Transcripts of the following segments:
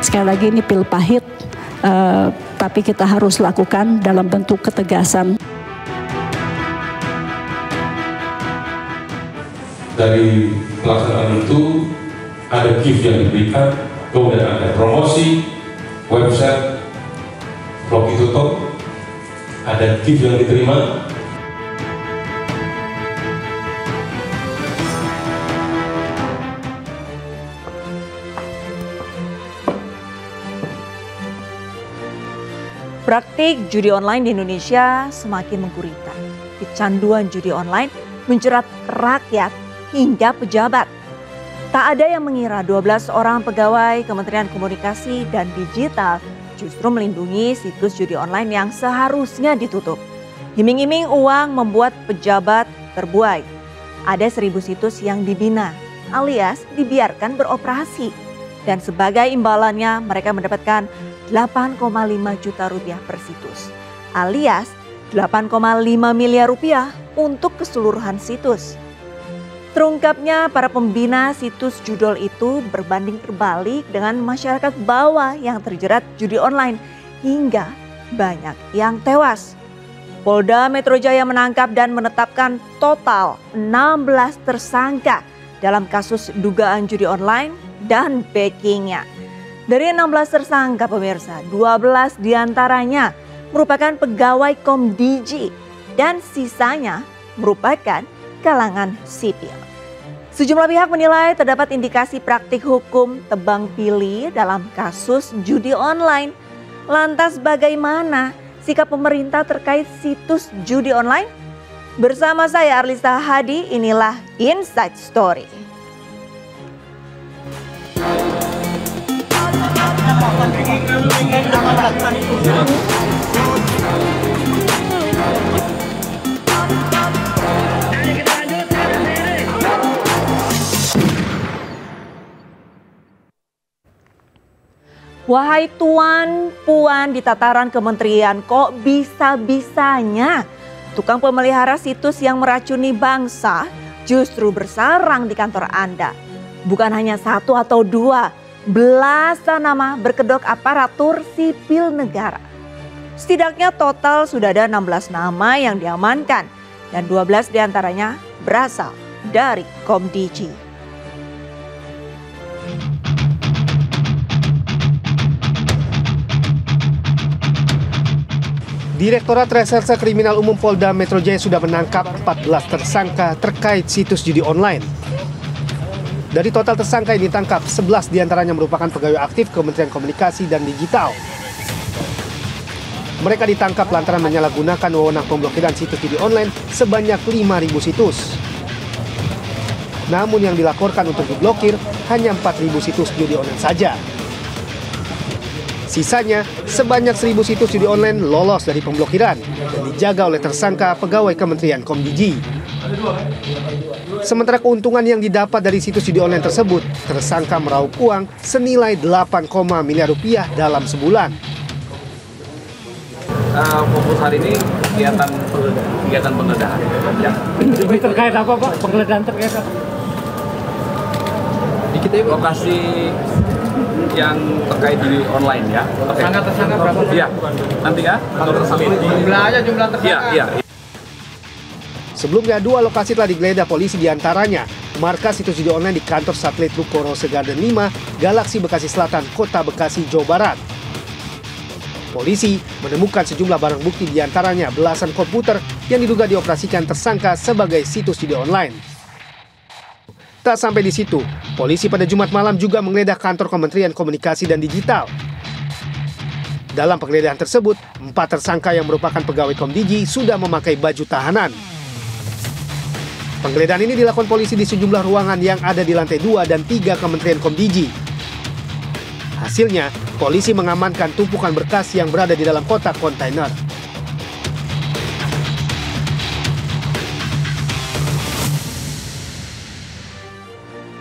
Sekali lagi ini pil pahit, tapi kita harus lakukan dalam bentuk ketegasan. Dari pelaksanaan itu ada gift yang diberikan, kemudian ada promosi, website, blog ditutup, ada gift yang diterima. Praktik judi online di Indonesia semakin menggurita. Kecanduan judi online menjerat rakyat hingga pejabat. Tak ada yang mengira 12 orang pegawai Kementerian Komunikasi dan Digital justru melindungi situs judi online yang seharusnya ditutup. Iming-iming uang membuat pejabat terbuai. Ada 1.000 situs yang dibina alias dibiarkan beroperasi. Dan sebagai imbalannya mereka mendapatkan 8,5 juta rupiah per situs alias 8,5 miliar rupiah untuk keseluruhan situs. Terungkapnya para pembina situs judol itu berbanding terbalik dengan masyarakat bawah yang terjerat judi online hingga banyak yang tewas. Polda Metro Jaya menangkap dan menetapkan total 16 tersangka dalam kasus dugaan judi online dan backingnya. Dari 16 tersangka pemirsa, 12 diantaranya merupakan pegawai Komdiji dan sisanya merupakan kalangan sipil. Sejumlah pihak menilai terdapat indikasi praktik hukum tebang pilih dalam kasus judi online. Lantas bagaimana sikap pemerintah terkait situs judi online? Bersama saya Arlisa Hadi, inilah Inside Story. Wahai tuan puan di tataran kementerian, kok bisa-bisanya tukang pemelihara situs yang meracuni bangsa justru bersarang di kantor Anda. Bukan hanya 1 atau 2, belasan nama berkedok aparatur sipil negara. Setidaknya total sudah ada 16 nama yang diamankan dan 12 diantaranya berasal dari Komdiji. Direktorat Reserse Kriminal Umum Polda Metro Jaya sudah menangkap 14 tersangka terkait situs judi online. Dari total tersangka yang ditangkap, 11 diantaranya merupakan pegawai aktif Kementerian Komunikasi dan Digital. Mereka ditangkap lantaran menyalahgunakan wewenang pemblokiran situs judi online sebanyak 5.000 situs. Namun yang dilaporkan untuk diblokir hanya 4.000 situs judi online saja. Sisanya, sebanyak 1.000 situs judi online lolos dari pemblokiran dan dijaga oleh tersangka pegawai Kementerian Komdiji. Sementara keuntungan yang didapat dari situs judi online tersebut, tersangka meraup uang senilai 8, miliar rupiah dalam sebulan. Fokus hari ini kegiatan penggeledahan. Ya. Terkait apa Pak? Penggeledahan terkait apa? Lokasi yang terkait di online ya. Tersangka berapa? Iya. Nanti ya. Jumlah tersangka. Iya. Sebelumnya 2 lokasi telah digeledah polisi, diantaranya markas situs judi online di kantor satelit Ruko Rose Garden 5, Galaksi Bekasi Selatan, Kota Bekasi, Jawa Barat. Polisi menemukan sejumlah barang bukti, diantaranya belasan komputer yang diduga dioperasikan tersangka sebagai situs judi online. Tak sampai di situ, polisi pada Jumat malam juga menggeledah kantor Kementerian Komunikasi dan Digital. Dalam penggeledahan tersebut, 4 tersangka yang merupakan pegawai Komdiji sudah memakai baju tahanan. Penggeledahan ini dilakukan polisi di sejumlah ruangan yang ada di lantai 2 dan 3 Kementerian Komdiji. Hasilnya, polisi mengamankan tumpukan berkas yang berada di dalam kotak kontainer.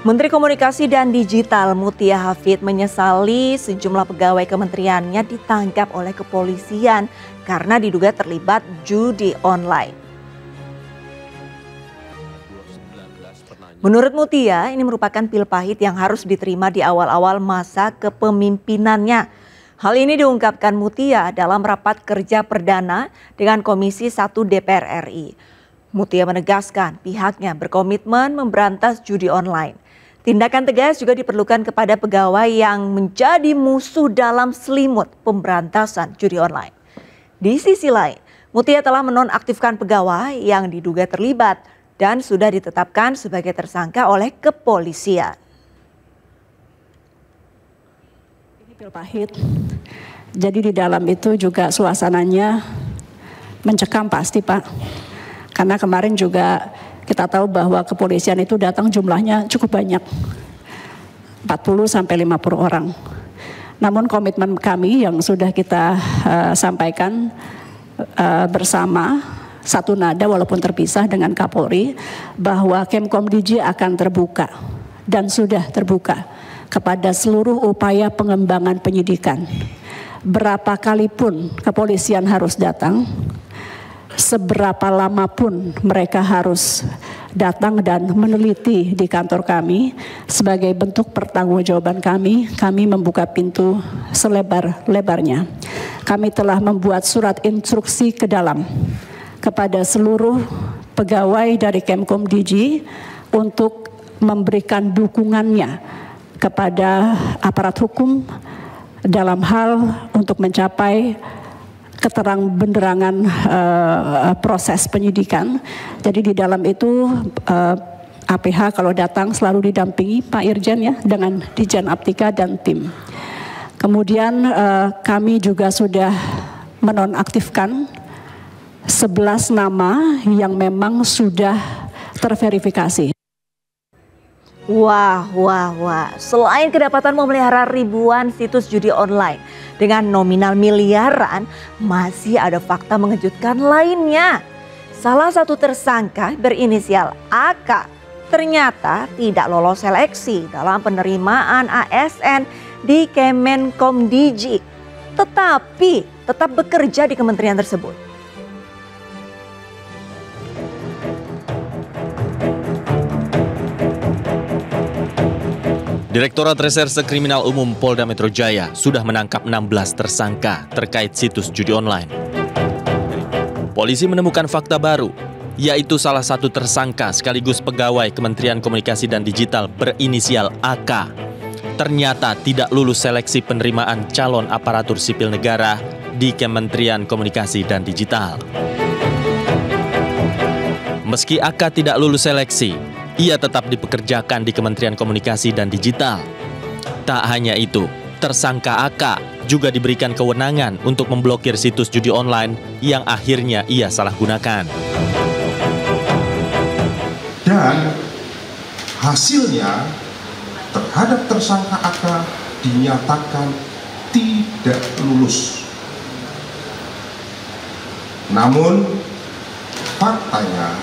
Menteri Komunikasi dan Digital Mutia Hafid menyesali sejumlah pegawai kementeriannya ditangkap oleh kepolisian karena diduga terlibat judi online. Menurut Mutia, ini merupakan pil pahit yang harus diterima di awal-awal masa kepemimpinannya. Hal ini diungkapkan Mutia dalam rapat kerja perdana dengan Komisi 1 DPR RI. Mutia menegaskan pihaknya berkomitmen memberantas judi online. Tindakan tegas juga diperlukan kepada pegawai yang menjadi musuh dalam selimut pemberantasan judi online. Di sisi lain, Mutia telah menonaktifkan pegawai yang diduga terlibat dan sudah ditetapkan sebagai tersangka oleh kepolisian. Ini pil pahit, jadi di dalam itu juga suasananya mencekam pasti Pak. Karena kemarin juga kita tahu bahwa kepolisian itu datang jumlahnya cukup banyak, 40-50 orang. Namun komitmen kami yang sudah kita sampaikan bersama, satu nada walaupun terpisah dengan Kapolri, bahwa Kemkomdiji akan terbuka dan sudah terbuka kepada seluruh upaya pengembangan penyidikan. Berapa kali pun kepolisian harus datang, seberapa lama pun mereka harus datang dan meneliti di kantor kami, sebagai bentuk pertanggungjawaban kami membuka pintu selebar-lebarnya. Kami telah membuat surat instruksi ke dalam kepada seluruh pegawai dari Kemkomdiji untuk memberikan dukungannya kepada aparat hukum dalam hal untuk mencapai keterang-benderangan proses penyidikan. Jadi di dalam itu APH kalau datang selalu didampingi Pak Irjen ya dengan Dijen Aptika dan tim. Kemudian kami juga sudah menonaktifkan 11 nama yang memang sudah terverifikasi. Wah. Selain kedapatan memelihara ribuan situs judi online dengan nominal miliaran, masih ada fakta mengejutkan lainnya. Salah satu tersangka berinisial AK ternyata tidak lolos seleksi dalam penerimaan ASN di Kemenkomdiji, tetapi tetap bekerja di kementerian tersebut. Direktorat Reserse Kriminal Umum Polda Metro Jaya sudah menangkap 16 tersangka terkait situs judi online. Polisi menemukan fakta baru, yaitu salah satu tersangka sekaligus pegawai Kementerian Komunikasi dan Digital berinisial AK ternyata tidak lulus seleksi penerimaan calon aparatur sipil negara di Kementerian Komunikasi dan Digital. Meski AK tidak lulus seleksi, ia tetap dipekerjakan di Kementerian Komunikasi dan Digital. Tak hanya itu, tersangka AK juga diberikan kewenangan untuk memblokir situs judi online yang akhirnya ia salah gunakan. Dan hasilnya terhadap tersangka AK dinyatakan tidak lulus. Namun faktanya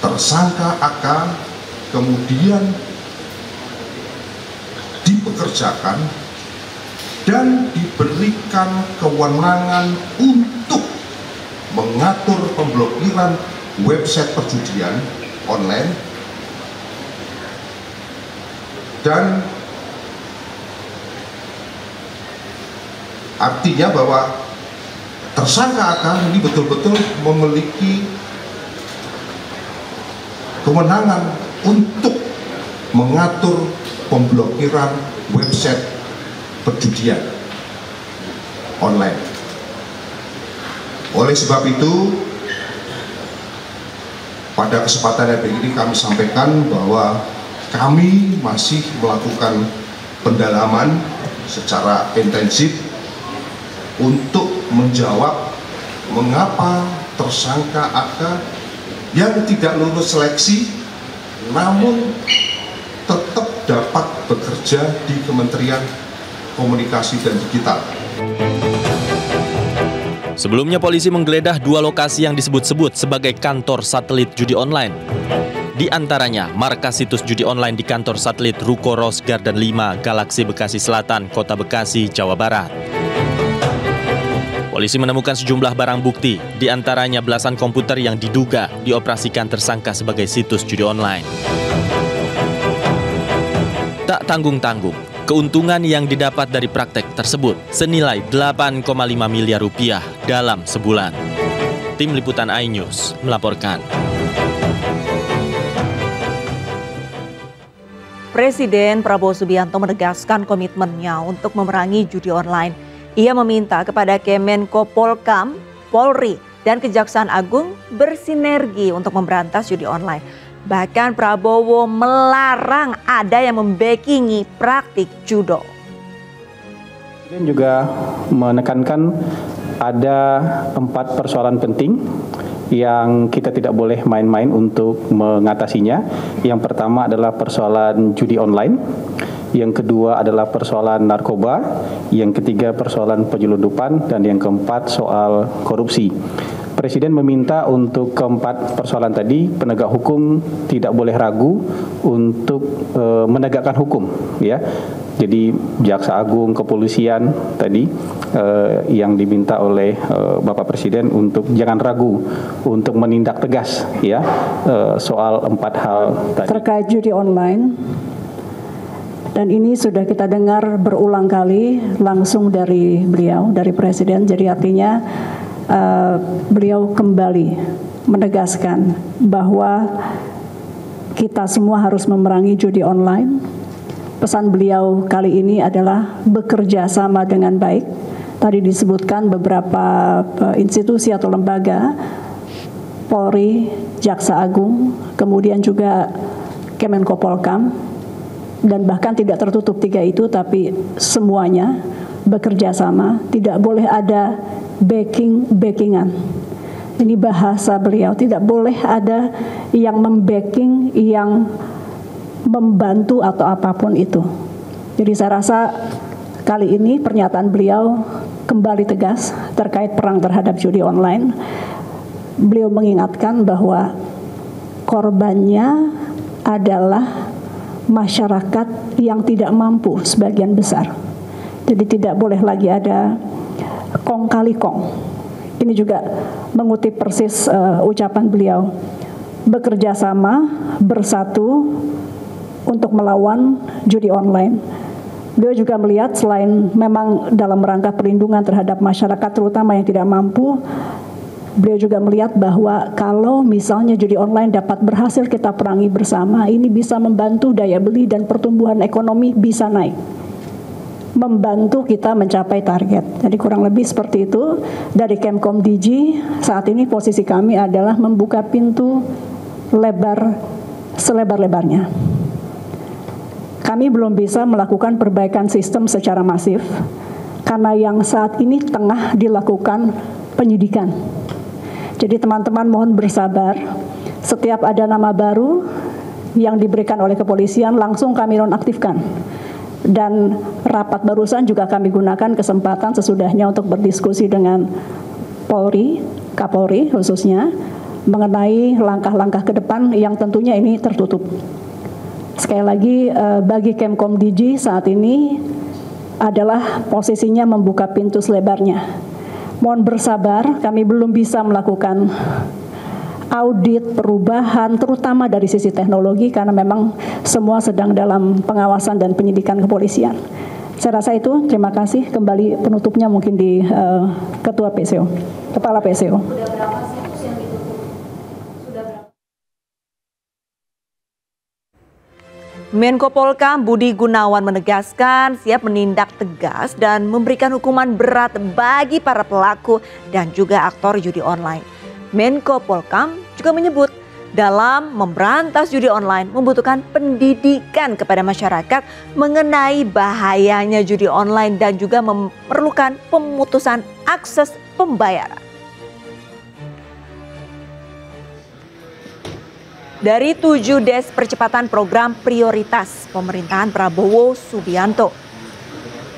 tersangka AK kemudian dipekerjakan dan diberikan kewenangan untuk mengatur pemblokiran website perjudian online dan artinya bahwa tersangka AK ini betul-betul memiliki kewenangan untuk mengatur pemblokiran website perjudian online. Oleh sebab itu, pada kesempatan yang ini kami sampaikan bahwa kami masih melakukan pendalaman secara intensif untuk menjawab mengapa tersangka AK yang tidak lulus seleksi namun tetap dapat bekerja di Kementerian Komunikasi dan Digital. Sebelumnya polisi menggeledah 2 lokasi yang disebut-sebut sebagai kantor satelit judi online. Di antaranya markas situs judi online di kantor satelit Ruko Rose Garden 5 Galaksi Bekasi Selatan, Kota Bekasi, Jawa Barat. Polisi menemukan sejumlah barang bukti, di antaranya belasan komputer yang diduga dioperasikan tersangka sebagai situs judi online. Tak tanggung-tanggung, keuntungan yang didapat dari praktek tersebut senilai 8,5 miliar rupiah dalam sebulan. Tim Liputan iNews melaporkan. Presiden Prabowo Subianto menegaskan komitmennya untuk memerangi judi online. Ia meminta kepada Kemenko Polkam, Polri, dan Kejaksaan Agung bersinergi untuk memberantas judi online. Bahkan Prabowo melarang ada yang membackingi praktik judo. Presiden juga menekankan ada 4 persoalan penting yang kita tidak boleh main-main untuk mengatasinya. Yang pertama adalah persoalan judi online, yang kedua adalah persoalan narkoba, yang ketiga persoalan penyelundupan, dan yang keempat soal korupsi. Presiden meminta untuk keempat persoalan tadi penegak hukum tidak boleh ragu untuk menegakkan hukum, ya. Jadi Jaksa Agung, Kepolisian tadi yang diminta oleh Bapak Presiden untuk jangan ragu untuk menindak tegas, ya, soal 4 hal tadi. Terkait judi online, dan ini sudah kita dengar berulang kali langsung dari beliau, dari Presiden. Jadi artinya beliau kembali menegaskan bahwa kita semua harus memerangi judi online. Pesan beliau kali ini adalah bekerja sama dengan baik. Tadi disebutkan beberapa institusi atau lembaga, Polri, Jaksa Agung, kemudian juga Kemenko Polkam, dan bahkan tidak tertutup 3 itu, tapi semuanya bekerja sama. Tidak boleh ada backingan. Ini bahasa beliau, tidak boleh ada yang membacking, yang membantu atau apapun itu. Jadi saya rasa kali ini pernyataan beliau kembali tegas terkait perang terhadap judi online. Beliau mengingatkan bahwa korbannya adalah masyarakat yang tidak mampu sebagian besar. Jadi tidak boleh lagi ada kong kali kong. Ini juga mengutip persis ucapan beliau, bekerja sama, bersatu untuk melawan judi online. Beliau juga melihat selain memang dalam rangka perlindungan terhadap masyarakat terutama yang tidak mampu, beliau juga melihat bahwa kalau misalnya judi online dapat berhasil kita perangi bersama, ini bisa membantu daya beli dan pertumbuhan ekonomi bisa naik, membantu kita mencapai target. Jadi kurang lebih seperti itu. Dari Kemkom Digi saat ini posisi kami adalah membuka pintu lebar selebar-lebarnya. Kami belum bisa melakukan perbaikan sistem secara masif karena yang saat ini tengah dilakukan penyidikan. Jadi teman-teman mohon bersabar. Setiap ada nama baru yang diberikan oleh kepolisian langsung kami nonaktifkan. Dan rapat barusan juga kami gunakan kesempatan sesudahnya untuk berdiskusi dengan Polri, Kapolri khususnya, mengenai langkah-langkah ke depan yang tentunya ini tertutup. Sekali lagi bagi Kemkom Digi saat ini adalah posisinya membuka pintu selebarnya. Mohon bersabar, kami belum bisa melakukan audit perubahan terutama dari sisi teknologi karena memang semua sedang dalam pengawasan dan penyidikan kepolisian. Saya rasa itu, terima kasih. Kembali penutupnya mungkin di Ketua PSO, Kepala PSO. Menko Polkam Budi Gunawan menegaskan siap menindak tegas dan memberikan hukuman berat bagi para pelaku dan juga aktor judi online. Menko Polkam juga menyebut dalam memberantas judi online membutuhkan pendidikan kepada masyarakat mengenai bahayanya judi online dan juga memerlukan pemutusan akses pembayaran. Dari 7 des percepatan program prioritas pemerintahan Prabowo Subianto,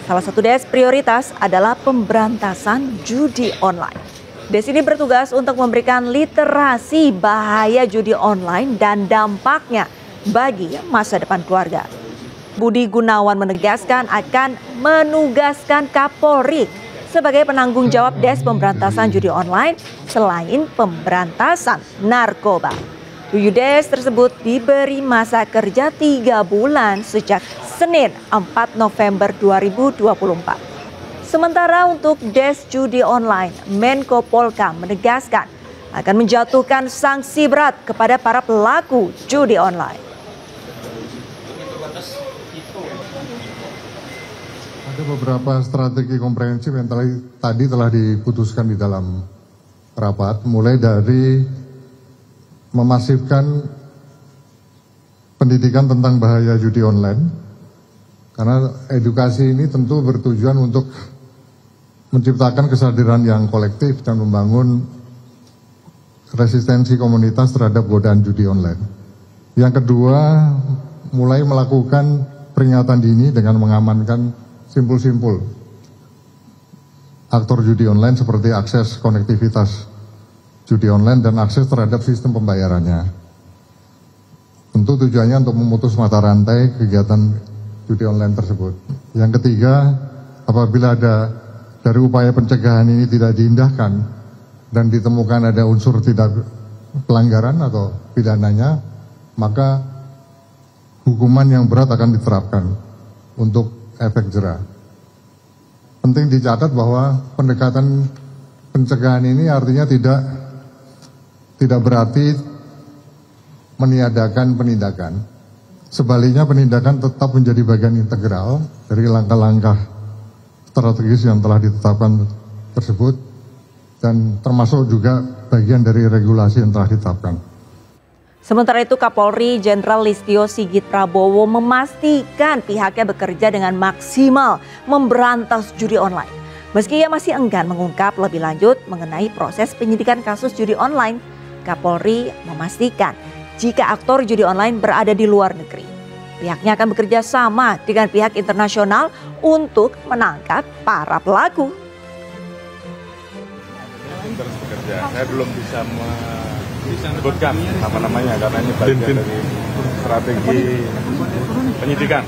salah satu des prioritas adalah pemberantasan judi online. Des ini bertugas untuk memberikan literasi bahaya judi online dan dampaknya bagi masa depan keluarga. Budi Gunawan menegaskan akan menugaskan Kapolri sebagai penanggung jawab Des Pemberantasan Judi Online selain pemberantasan narkoba. 7 Des tersebut diberi masa kerja 3 bulan sejak Senin 4 November 2024. Sementara untuk Des Judi Online, Menko Polhukam menegaskan akan menjatuhkan sanksi berat kepada para pelaku judi online. Ada beberapa strategi komprehensif yang tadi telah diputuskan di dalam rapat, mulai dari memasifkan pendidikan tentang bahaya judi online, karena edukasi ini tentu bertujuan untuk menciptakan kesadaran yang kolektif dan membangun resistensi komunitas terhadap godaan judi online. Yang kedua, mulai melakukan peringatan dini dengan mengamankan simpul-simpul aktor judi online seperti akses konektivitas judi online dan akses terhadap sistem pembayarannya. Tentu tujuannya untuk memutus mata rantai kegiatan judi online tersebut. Yang ketiga, apabila ada dari upaya pencegahan ini tidak diindahkan dan ditemukan ada unsur tidak pelanggaran atau pidananya, maka hukuman yang berat akan diterapkan untuk efek jera. Penting dicatat bahwa pendekatan pencegahan ini artinya tidak berarti meniadakan penindakan. Sebaliknya, penindakan tetap menjadi bagian integral dari langkah-langkah strategis yang telah ditetapkan tersebut dan termasuk juga bagian dari regulasi yang telah ditetapkan. Sementara itu, Kapolri Jenderal Listio Sigit Prabowo memastikan pihaknya bekerja dengan maksimal memberantas judi online. Meski ia masih enggan mengungkap lebih lanjut mengenai proses penyidikan kasus judi online, Kapolri memastikan jika aktor judi online berada di luar negeri, pihaknya akan bekerja sama dengan pihak internasional untuk menangkap para pelaku. Terus bekerja, saya belum bisa menyebutkan nama-namanya karena ini bagian dari strategi penyidikan.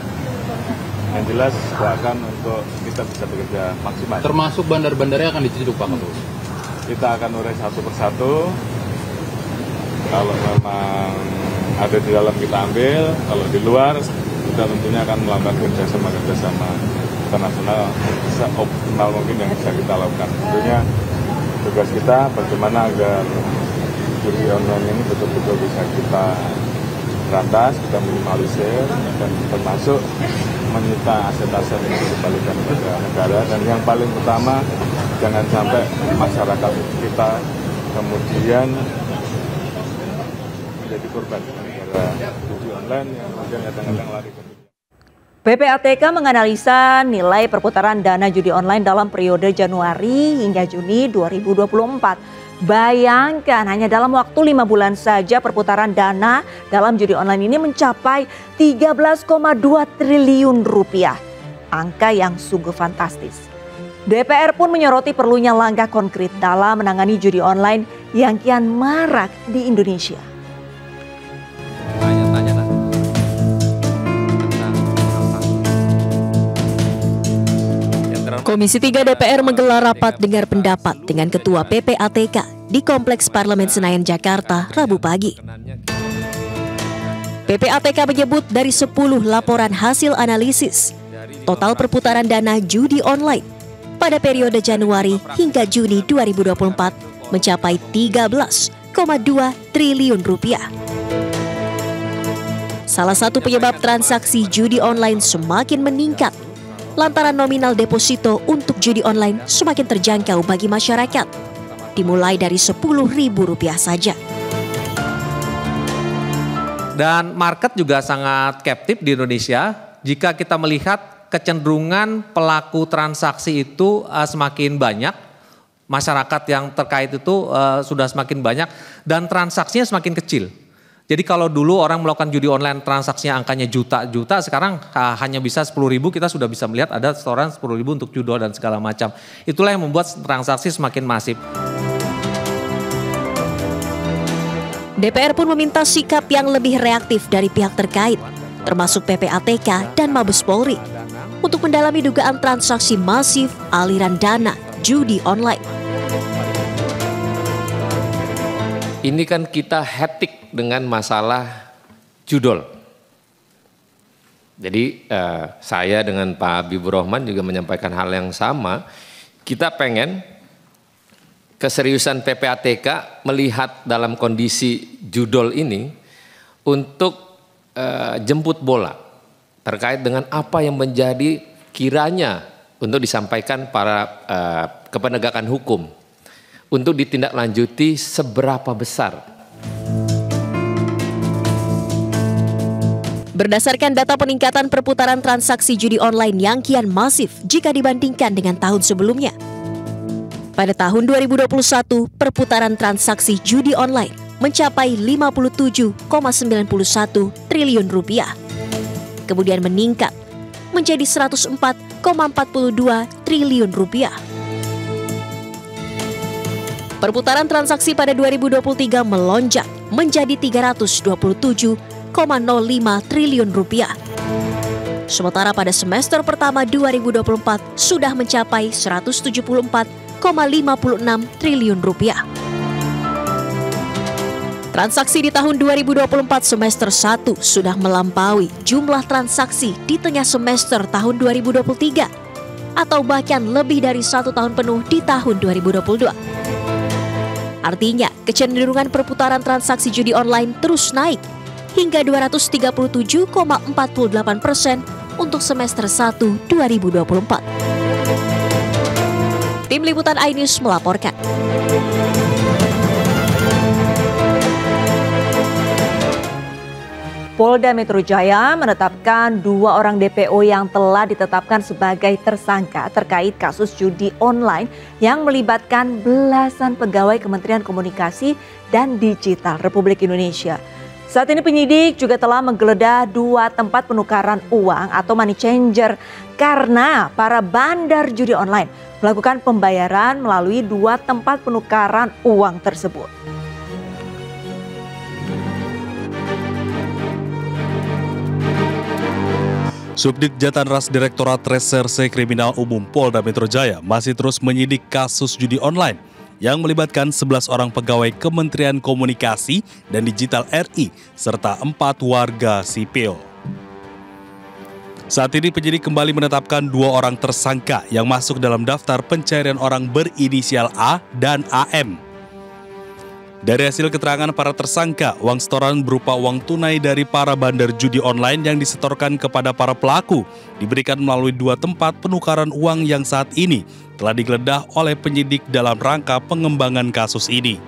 Yang jelas doakan untuk kita bisa bekerja maksimal. Termasuk bandar-bandarnya akan diciduk Pak Kapolri. Kita akan urai satu persatu. Kalau memang ada di dalam kita ambil, kalau di luar kita tentunya akan melakukan kerjasama internasional seoptimal mungkin yang bisa kita lakukan. Tentunya tugas kita bagaimana agar judi online ini betul-betul bisa kita berantas, kita minimalisir, dan termasuk menyita aset-aset yang dikembalikan kepada negara. Dan yang paling utama, jangan sampai masyarakat kita kemudian menjadi korban gara-gara judi online yang kemudian kadang-kadang lari ke. PPATK menganalisa nilai perputaran dana judi online dalam periode Januari hingga Juni 2024. Bayangkan hanya dalam waktu 5 bulan saja perputaran dana dalam judi online ini mencapai 13,2 triliun rupiah. Angka yang sungguh fantastis. DPR pun menyoroti perlunya langkah konkret dalam menangani judi online yang kian marak di Indonesia. Komisi 3 DPR menggelar rapat dengar pendapat dengan Ketua PPATK di Kompleks Parlemen Senayan, Jakarta, Rabu pagi. PPATK menyebut dari 10 laporan hasil analisis, total perputaran dana judi online pada periode Januari hingga Juni 2024 mencapai 13,2 triliun rupiah. Salah satu penyebab transaksi judi online semakin meningkat lantaran nominal deposito untuk judi online semakin terjangkau bagi masyarakat, dimulai dari Rp10.000 saja. Dan market juga sangat captive di Indonesia. Jika kita melihat kecenderungan pelaku transaksi itu semakin banyak, masyarakat yang terkait itu sudah semakin banyak dan transaksinya semakin kecil. Jadi kalau dulu orang melakukan judi online transaksinya angkanya juta-juta, sekarang hanya bisa 10.000, kita sudah bisa melihat ada setoran 10.000 untuk judol dan segala macam. Itulah yang membuat transaksi semakin masif. DPR pun meminta sikap yang lebih reaktif dari pihak terkait, termasuk PPATK dan Mabes Polri, untuk mendalami dugaan transaksi masif aliran dana judi online. Ini kan kita hektik dengan masalah judol. Jadi saya dengan Pak Habibur Rahman juga menyampaikan hal yang sama. Kita pengen keseriusan PPATK melihat dalam kondisi judol ini untuk jemput bola terkait dengan apa yang menjadi kiranya untuk disampaikan para ke penegakan hukum untuk ditindaklanjuti seberapa besar. Berdasarkan data peningkatan perputaran transaksi judi online yang kian masif jika dibandingkan dengan tahun sebelumnya. Pada tahun 2021, perputaran transaksi judi online mencapai 57,91 triliun rupiah. Kemudian meningkat menjadi 104,42 triliun rupiah. Perputaran transaksi pada 2023 melonjak menjadi 327,05 triliun rupiah. Sementara pada semester pertama 2024 sudah mencapai 174,56 triliun rupiah. Transaksi di tahun 2024 semester 1 sudah melampaui jumlah transaksi di tengah semester tahun 2023 atau bahkan lebih dari 1 tahun penuh di tahun 2022. Artinya, kecenderungan perputaran transaksi judi online terus naik hingga 237,48% untuk semester 1 2024. Tim Liputan iNews melaporkan. Polda Metro Jaya menetapkan 2 orang DPO yang telah ditetapkan sebagai tersangka terkait kasus judi online yang melibatkan belasan pegawai Kementerian Komunikasi dan Digital Republik Indonesia. Saat ini penyidik juga telah menggeledah 2 tempat penukaran uang atau money changer karena para bandar judi online melakukan pembayaran melalui 2 tempat penukaran uang tersebut. Subdit Jatanras Direktorat Reserse Kriminal Umum Polda Metro Jaya masih terus menyidik kasus judi online yang melibatkan 11 orang pegawai Kementerian Komunikasi dan Digital RI serta 4 warga sipil. Saat ini penyidik kembali menetapkan 2 orang tersangka yang masuk dalam daftar pencarian orang berinisial A dan AM. Dari hasil keterangan para tersangka, uang setoran berupa uang tunai dari para bandar judi online yang disetorkan kepada para pelaku diberikan melalui 2 tempat penukaran uang yang saat ini telah digeledah oleh penyidik dalam rangka pengembangan kasus ini.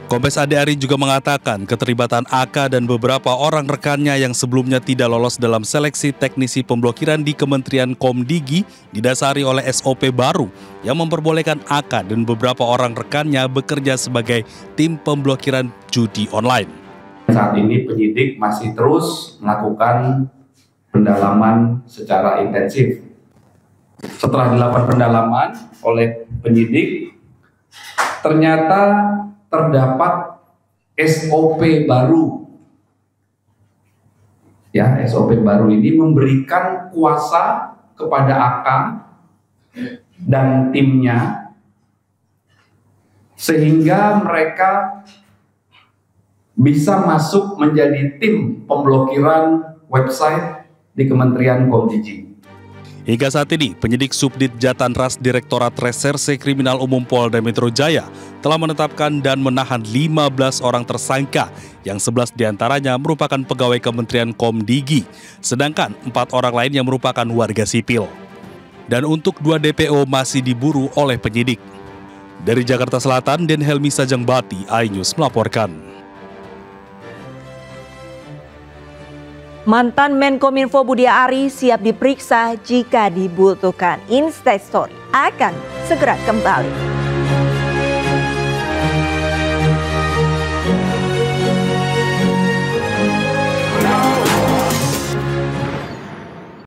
Kombes Ade Ari juga mengatakan keterlibatan AK dan beberapa orang rekannya yang sebelumnya tidak lolos dalam seleksi teknisi pemblokiran di Kementerian Komdigi didasari oleh SOP baru yang memperbolehkan AK dan beberapa orang rekannya bekerja sebagai tim pemblokiran judi online. Saat ini penyidik masih terus melakukan pendalaman secara intensif. Setelah dilakukan pendalaman oleh penyidik, ternyata terdapat SOP baru. Ya, SOP baru ini memberikan kuasa kepada AK dan timnya sehingga mereka bisa masuk menjadi tim pemblokiran website di Kementerian Komdigi. Hingga saat ini, penyidik Subdit Jatanras Direktorat Reserse Kriminal Umum Polda Metro Jaya telah menetapkan dan menahan 15 orang tersangka, yang 11 diantaranya merupakan pegawai Kementerian Komdigi, sedangkan 4 orang lain yang merupakan warga sipil. Dan untuk 2 DPO masih diburu oleh penyidik. Dari Jakarta Selatan, Den Helmi Sajangbati, iNews melaporkan. Mantan Menkominfo Budi Ari siap diperiksa jika dibutuhkan. Instastory akan segera kembali.